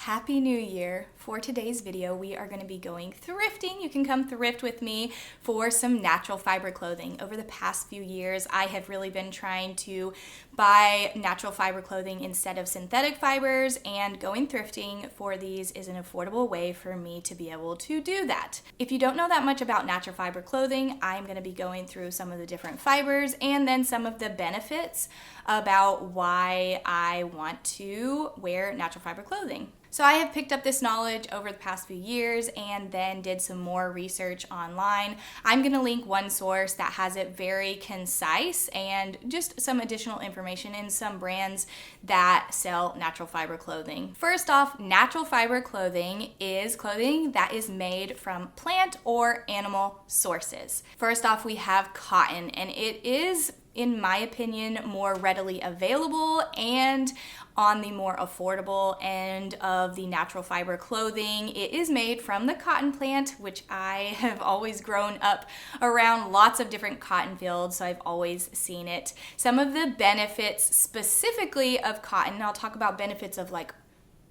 Happy New Year! For today's video, we are going to be going thrifting. You can come thrift with me for some natural fiber clothing. Over the past few years, I have really been trying to buy natural fiber clothing instead of synthetic fibers, and going thrifting for these is an affordable way for me to be able to do that. If you don't know that much about natural fiber clothing, I'm going to be going through some of the different fibers and then some of the benefits about why I want to wear natural fiber clothing. So I have picked up this knowledge over the past few years and then did some more research online. I'm going to link one source that has it very concise and just some additional information in some brands that sell natural fiber clothing. First off, natural fiber clothing is clothing that is made from plant or animal sources. First off, we have cotton, and it is, in my opinion, more readily available and on the more affordable end of the natural fiber clothing. It is made from the cotton plant, which I have always grown up around lots of different cotton fields, so I've always seen it. Some of the benefits specifically of cotton, I'll talk about benefits of like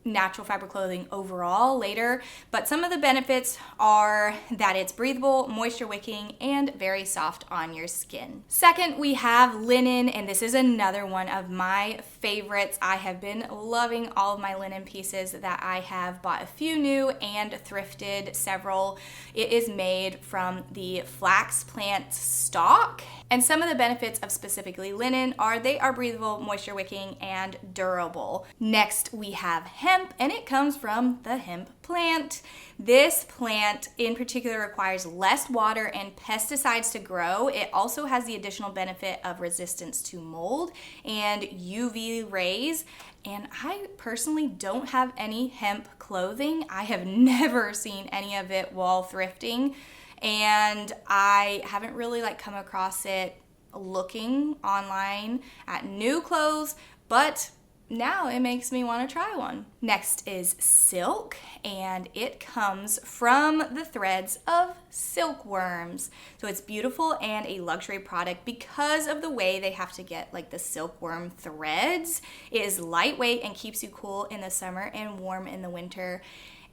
natural fiber clothing overall later, but some of the benefits are that it's breathable, moisture wicking, and very soft on your skin. Second, we have linen, and this is another one of my favorites. I have been loving all of my linen pieces that I have bought a few new and thrifted several. It is made from the flax plant stalk, and some of the benefits of specifically linen are they are breathable, moisture wicking, and durable. Next, we have hemp, and it comes from the hemp plant. This plant in particular requires less water and pesticides to grow. It also has the additional benefit of resistance to mold and UV rays. And I personally don't have any hemp clothing. I have never seen any of it while thrifting, and I haven't really come across it looking online at new clothes, but now it makes me want to try one. Next is silk, and it comes from the threads of silkworms. So it's beautiful and a luxury product because of the way they have to get the silkworm threads. It is lightweight and keeps you cool in the summer and warm in the winter.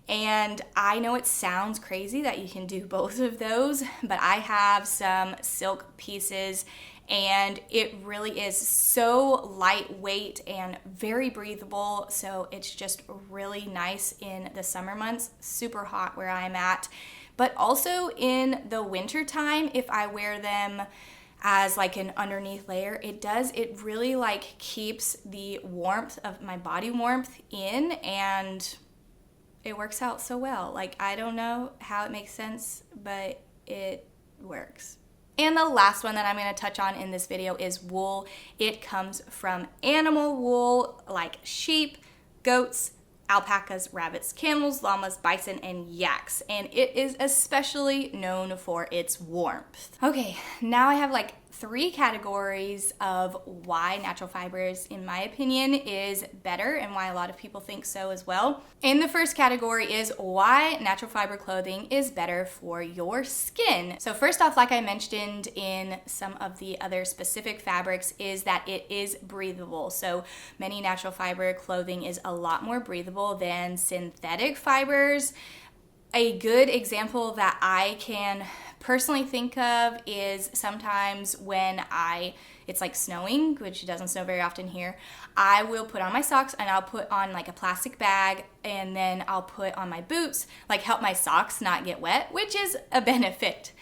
And I know it sounds crazy that you can do both of those, but I have some silk pieces and it really is so lightweight and very breathable. So it's just really nice in the summer months, super hot where I'm at. But also in the winter time, if I wear them as an underneath layer, it really keeps the warmth of my body warmth in, and it works out so well. I don't know how it makes sense, but it works. And the last one that I'm going to touch on in this video is wool. It comes from animal wool like sheep, goats, alpacas, rabbits, camels, llamas, bison, and yaks. And it is especially known for its warmth. Okay, now I have 3 categories of why natural fibers, in my opinion, is better and why a lot of people think so as well. And the first category is why natural fiber clothing is better for your skin. So first off, like I mentioned in some of the other specific fabrics, is that it is breathable. So many natural fiber clothing is a lot more breathable than synthetic fibers. A good example that I can personally think of is sometimes when it's snowing, which doesn't snow very often here, I will put on my socks and I'll put on a plastic bag, and then I'll put on my boots, help my socks not get wet, which is a benefit.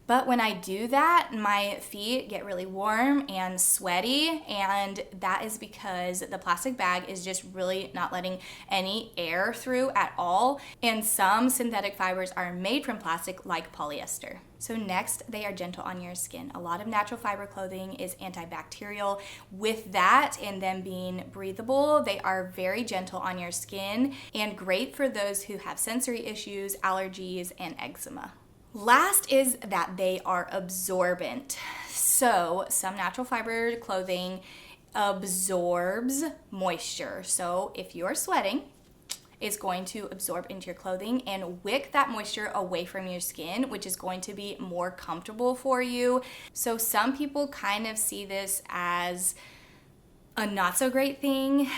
But when I do that, my feet get really warm and sweaty, and that is because the plastic bag is just really not letting any air through at all. And some synthetic fibers are made from plastic, like polyester. So next, they are gentle on your skin. A lot of natural fiber clothing is antibacterial. With that and them being breathable, they are very gentle on your skin and great for those who have sensory issues, allergies, and eczema. Last is that they are absorbent. So some natural fiber clothing absorbs moisture. So if you're sweating, it's going to absorb into your clothing and wick that moisture away from your skin, which is going to be more comfortable for you. So some people kind of see this as a not so great thing.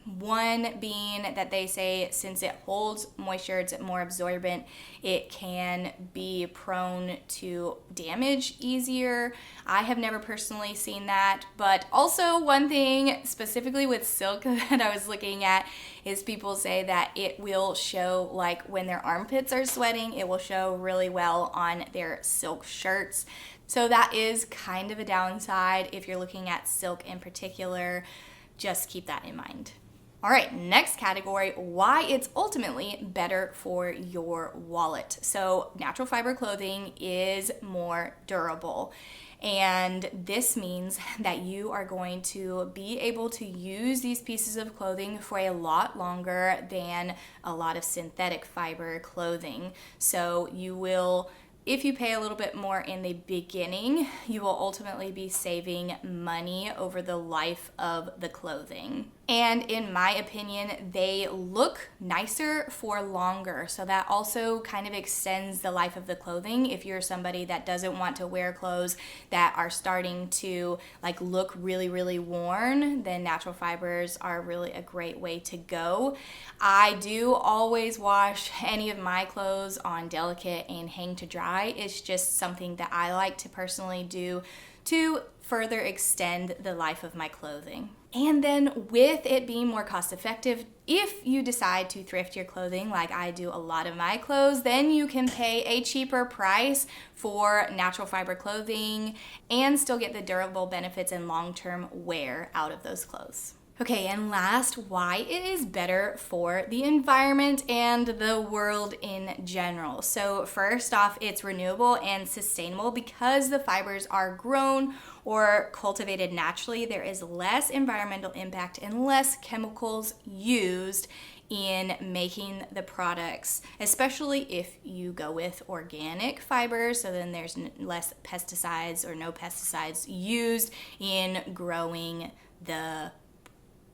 One being that they say since it holds moisture, it's more absorbent, it can be prone to damage easier. I have never personally seen that, but also one thing specifically with silk that I was looking at is people say that it will show, like when their armpits are sweating, it will show really well on their silk shirts. So that is kind of a downside if you're looking at silk in particular. Just keep that in mind. All right, next category, why it's ultimately better for your wallet. So natural fiber clothing is more durable. And this means that you are going to be able to use these pieces of clothing for a lot longer than a lot of synthetic fiber clothing. So you will, if you pay a little bit more in the beginning, you will ultimately be saving money over the life of the clothing. And in my opinion, they look nicer for longer. So that also kind of extends the life of the clothing. If you're somebody that doesn't want to wear clothes that are starting to like look really, really worn, then natural fibers are really a great way to go. I do always wash any of my clothes on delicate and hang to dry. It's just something that I like to personally do to further extend the life of my clothing. And then with it being more cost effective, if you decide to thrift your clothing like I do a lot of my clothes, then you can pay a cheaper price for natural fiber clothing and still get the durable benefits and long-term wear out of those clothes. Okay, and last, why it is better for the environment and the world in general. So first off, it's renewable and sustainable because the fibers are grown or cultivated naturally. There is less environmental impact and less chemicals used in making the products, especially if you go with organic fibers. So then there's less pesticides or no pesticides used in growing the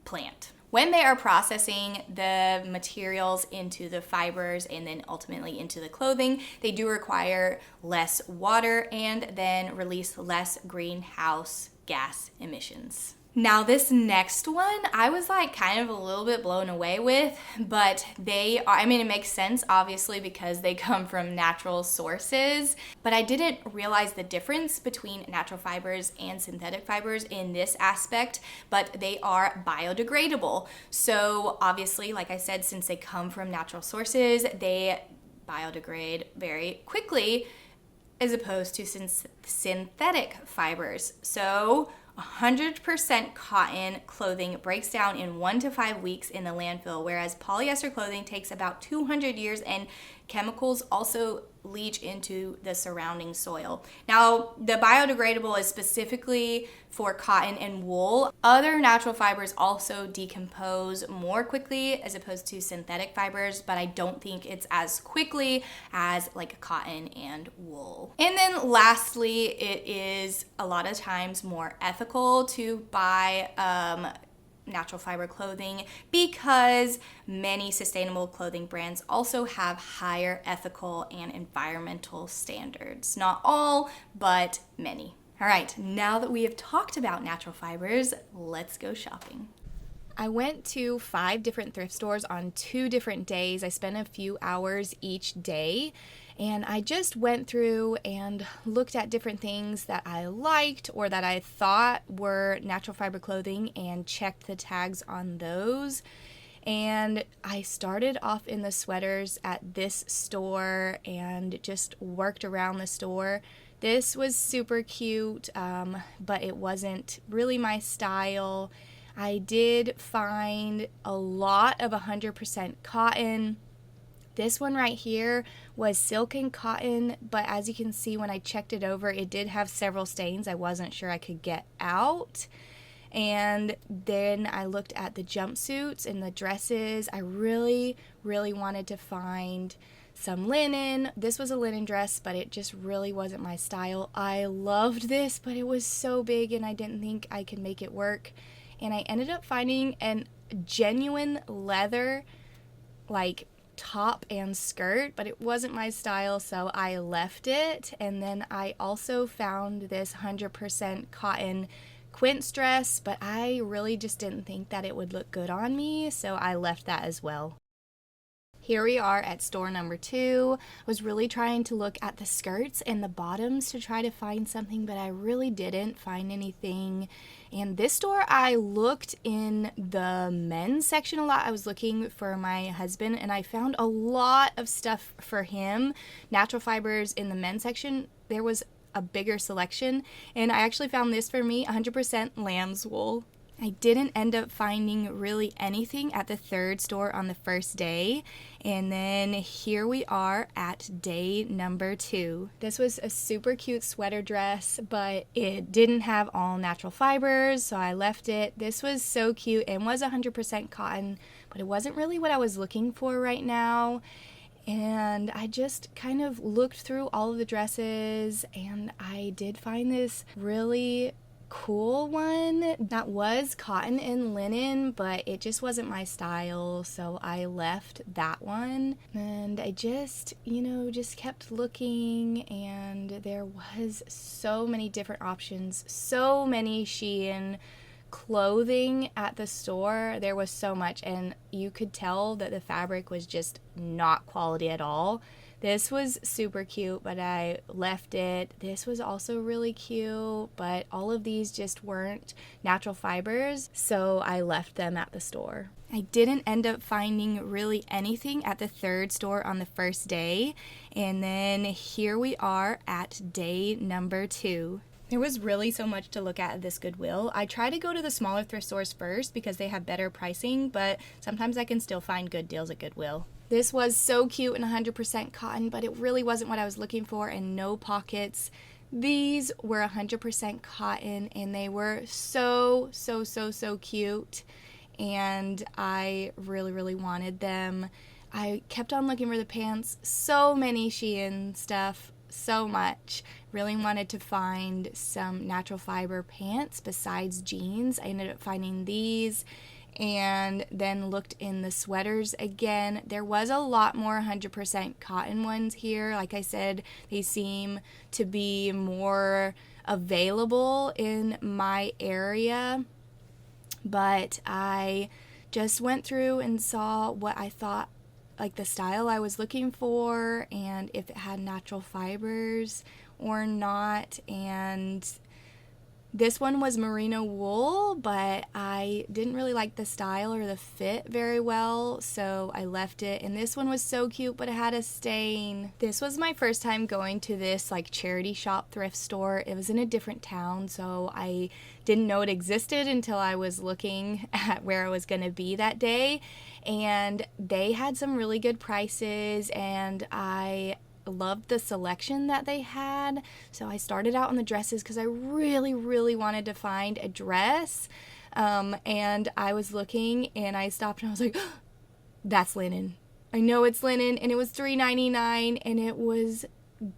plant. When they are processing the materials into the fibers and then ultimately into the clothing, they do require less water and then release less greenhouse gas emissions. Now this next one, I was like kind of a little bit blown away with, but it makes sense obviously because they come from natural sources, but I didn't realize the difference between natural fibers and synthetic fibers in this aspect, but they are biodegradable. So obviously, like I said, since they come from natural sources, they biodegrade very quickly as opposed to synthetic fibers. So 100% cotton clothing breaks down in 1 to 5 weeks in the landfill, whereas polyester clothing takes about 200 years, and chemicals also leach into the surrounding soil. Now, the biodegradable is specifically for cotton and wool. Other natural fibers also decompose more quickly as opposed to synthetic fibers, but I don't think it's as quickly as like cotton and wool. And then lastly, it is a lot of times more ethical to buy natural fiber clothing because many sustainable clothing brands also have higher ethical and environmental standards. Not all, but many. All right, now that we have talked about natural fibers, let's go shopping. I went to 5 different thrift stores on 2 different days. I spent a few hours each day, and I just went through and looked at different things that I liked or that I thought were natural fiber clothing and checked the tags on those. And I started off in the sweaters at this store and just worked around the store. This was super cute, but it wasn't really my style. I did find a lot of 100% cotton. This one right here was silk and cotton, but as you can see when I checked it over, it did have several stains I wasn't sure I could get out. And then I looked at the jumpsuits and the dresses. I really, really wanted to find some linen. This was a linen dress, but it just really wasn't my style. I loved this, but it was so big and I didn't think I could make it work. And I ended up finding a genuine leather, like, top and skirt, but it wasn't my style, so I left it. And then I also found this 100% cotton quince dress, but I really just didn't think that it would look good on me, so I left that as well. Here we are at store number 2. I was really trying to look at the skirts and the bottoms to try to find something, but I really didn't find anything. And this store, I looked in the men's section a lot. I was looking for my husband, and I found a lot of stuff for him. Natural fibers in the men's section, there was a bigger selection, and I actually found this for me, 100% lamb's wool. I didn't end up finding really anything at the third store on the first day, and then here we are at day number 2. This was a super cute sweater dress, but it didn't have all natural fibers, so I left it. This was so cute and was 100% cotton, but it wasn't really what I was looking for right now. And I just kind of looked through all of the dresses, and I did find this really cool one that was cotton and linen, but it just wasn't my style, so I left that one. And I just kept looking, and there was so many different options, so many Shein clothing at the store. There was so much, and you could tell that the fabric was just not quality at all. This was super cute, but I left it. This was also really cute, but all of these just weren't natural fibers, so I left them at the store. I didn't end up finding really anything at the third store on the first day, and then here we are at day number 2. There was really so much to look at this Goodwill. I try to go to the smaller thrift stores first because they have better pricing, but sometimes I can still find good deals at Goodwill. This was so cute and 100% cotton, but it really wasn't what I was looking for, and no pockets. These were 100% cotton, and they were so cute, and I really wanted them. I kept on looking for the pants. So many Shein stuff, so much. Really wanted to find some natural fiber pants besides jeans. I ended up finding these, and then looked in the sweaters again. There was a lot more 100% cotton ones here. Like I said, they seem to be more available in my area, but I just went through and saw what I thought, like the style I was looking for, and if it had natural fibers or not. And this one was merino wool, but I didn't really like the style or the fit very well, so I left it. And this one was so cute, but it had a stain. This was my first time going to this like charity shop thrift store. It was in a different town, so I didn't know it existed until I was looking at where I was going to be that day. And they had some really good prices, and I loved the selection that they had. So I started out on the dresses because I really wanted to find a dress, and I was looking, and I stopped, and I was like, oh, that's linen. I know it's linen, and it was $3.99, and it was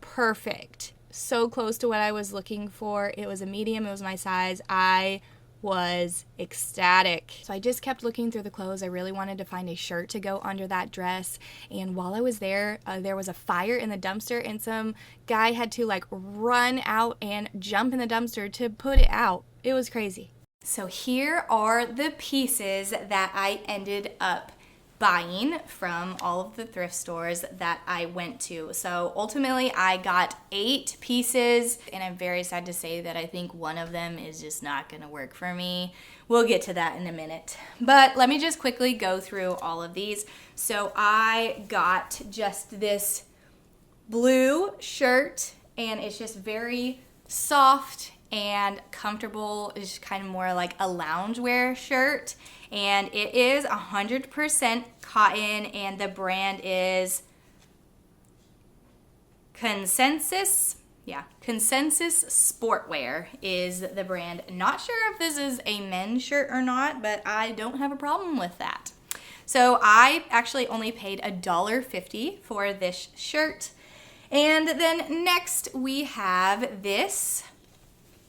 perfect. So close to what I was looking for. It was a medium. It was my size. I was ecstatic. So I just kept looking through the clothes. I really wanted to find a shirt to go under that dress, and while I was there, there was a fire in the dumpster, and some guy had to like run out and jump in the dumpster to put it out. It was crazy. So here are the pieces that I ended up buying from all of the thrift stores that I went to. So ultimately I got 8 pieces, and I'm very sad to say that I think one of them is just not gonna work for me. We'll get to that in a minute. But let me just quickly go through all of these. So I got just this blue shirt, and it's just very soft and comfortable. It's kind of more like a loungewear shirt, and it is 100% cotton, and the brand is Consensus. Yeah, Consensus Sportwear is the brand. Not sure if this is a men's shirt or not, but I don't have a problem with that. So I actually only paid $1.50 for this shirt. And then next we have this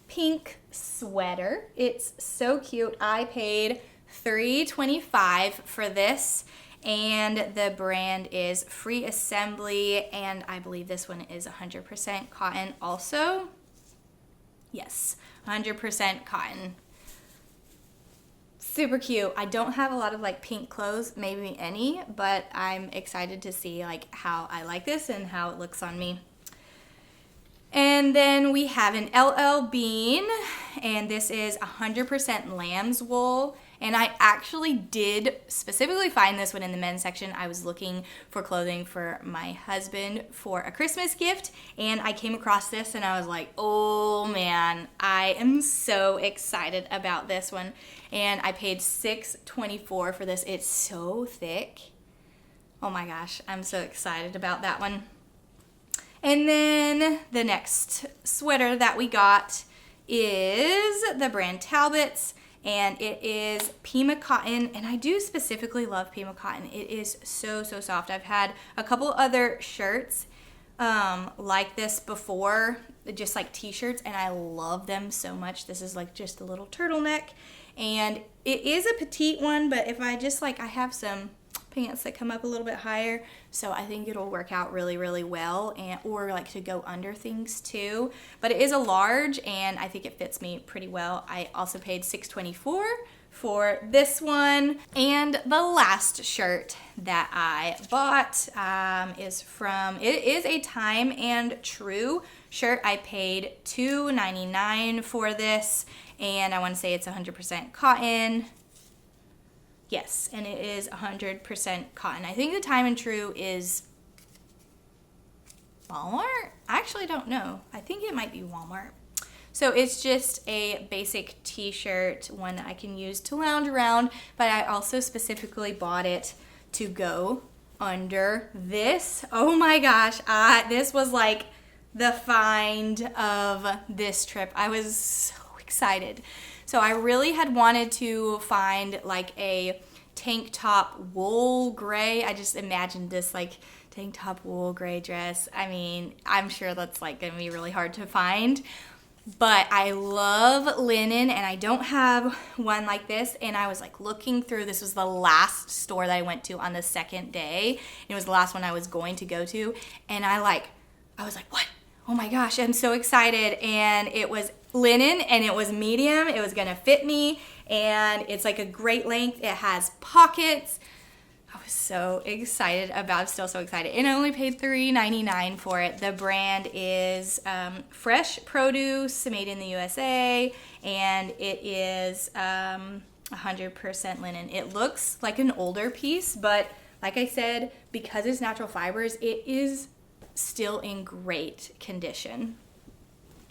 pink sweater. It's so cute. I paid $3.25 for this, and the brand is Free Assembly, and I believe this one is 100% cotton also. Yes, 100% cotton. Super cute. I don't have a lot of like pink clothes, maybe any, but I'm excited to see like how I like this and how it looks on me. And then we have an LL Bean, and this is 100% lamb's wool. And I actually did specifically find this one in the men's section. I was looking for clothing for my husband for a Christmas gift, and I came across this and I was like, oh man, I am so excited about this one. And I paid $6.24 for this. It's so thick. Oh my gosh, I'm so excited about that one. And then the next sweater that we got is the brand Talbot's, and it is Pima cotton, and I do specifically love Pima cotton. It is so soft. I've had a couple other shirts like this before, just like t-shirts, and I love them so much. This is like just a little turtleneck, and it is a petite one, but if I just like, I have some pants that come up a little bit higher, so I think it'll work out really well, and or like to go under things too. But it is a large, and I think it fits me pretty well. I also paid $6.24 for this one. And the last shirt that I bought it is a Time and True shirt. I paid $2.99 for this, and I want to say it's 100% cotton. Yes, and it is 100% cotton. I think the Time and True is Walmart? I actually don't know. I think it might be Walmart. So it's just a basic t-shirt, one that I can use to lounge around, but I also specifically bought it to go under this. Oh my gosh, this was like the find of this trip. I was so excited. So I really had wanted to find like a tank top wool gray. I just imagined this like tank top wool gray dress. I mean, I'm sure that's like gonna be really hard to find, but I love linen, and I don't have one like this. And I was like looking through, this was the last store that I went to on the second day. It was the last one I was going to go to, and I was like, what? Oh my gosh, I'm so excited. And it was linen, and it was medium. It was gonna fit me, and it's like a great length. It has pockets. I was so excited about it. I'm still so excited. And I only paid $3.99 for it. The brand is Fresh Produce, made in the USA, and it is 100% linen. It looks like an older piece, but like I said, because it's natural fibers, it is still in great condition.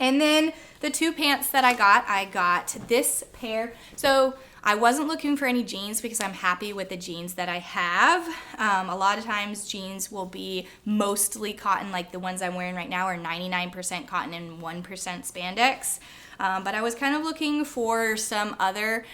And then the two pants that I got this pair. So I wasn't looking for any jeans because I'm happy with the jeans that I have. A lot of times jeans will be mostly cotton, like the ones I'm wearing right now are 99% cotton and 1% spandex. But I was kind of looking for some other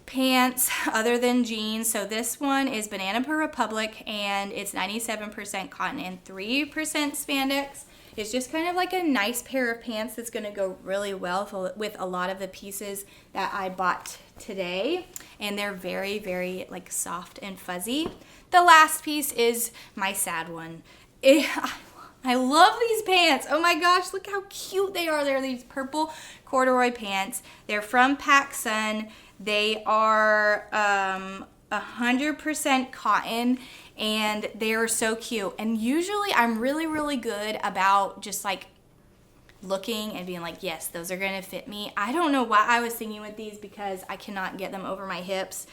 pants other than jeans. So this one is Banana Republic, and it's 97% cotton and 3% spandex. It's just kind of like a nice pair of pants that's going to go really well with a lot of the pieces that I bought today. And they're very like soft and fuzzy. The last piece is my sad one. I love these pants. Oh my gosh, look how cute they are. They're these purple corduroy pants. They're from PacSun. They are 100% cotton, and they are so cute. And usually I'm really good about just like looking and being like, yes, those are gonna fit me. I don't know why I was thinking with these, because I cannot get them over my hips.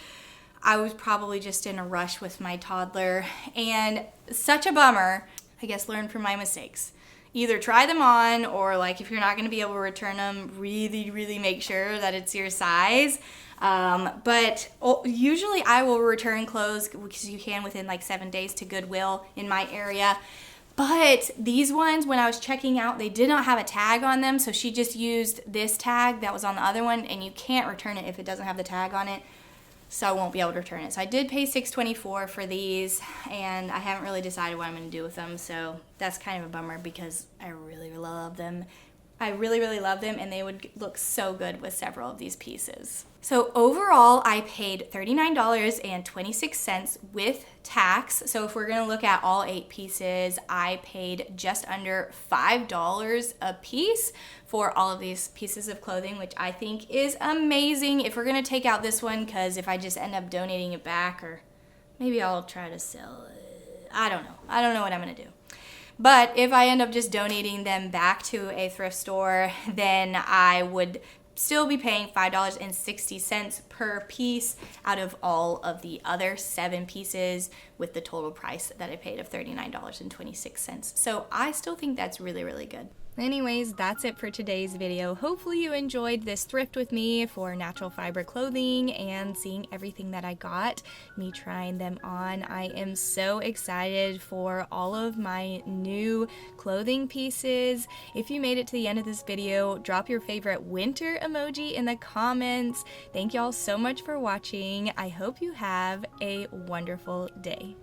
I was probably just in a rush with my toddler, and such a bummer. I guess learn from my mistakes. Either try them on, or like if you're not gonna be able to return them, really make sure that it's your size. But usually I will return clothes, because you can within like 7 days, to Goodwill in my area. But these ones, when I was checking out, they did not have a tag on them. So she just used this tag that was on the other one, and you can't return it if it doesn't have the tag on it. So I won't be able to return it. So I did pay $6.24 for these, and I haven't really decided what I'm going to do with them. So that's kind of a bummer, because I really love them. I really, really love them, and they would look so good with several of these pieces. So overall, I paid $39.26 with tax. So if we're gonna look at all 8 pieces, I paid just under $5 a piece for all of these pieces of clothing, which I think is amazing. If we're gonna take out this one, because if I just end up donating it back, or maybe I'll try to sell it. I don't know. I don't know what I'm gonna do. But if I end up just donating them back to a thrift store, then I would still be paying $5.60 per piece out of all of the other 7 pieces, with the total price that I paid of $39.26. So I still think that's really, really good. Anyways, that's it for today's video. Hopefully you enjoyed this thrift with me for natural fiber clothing and seeing everything that I got, me trying them on. I am so excited for all of my new clothing pieces. If you made it to the end of this video, drop your favorite winter emoji in the comments. Thank y'all so much for watching. I hope you have a wonderful day.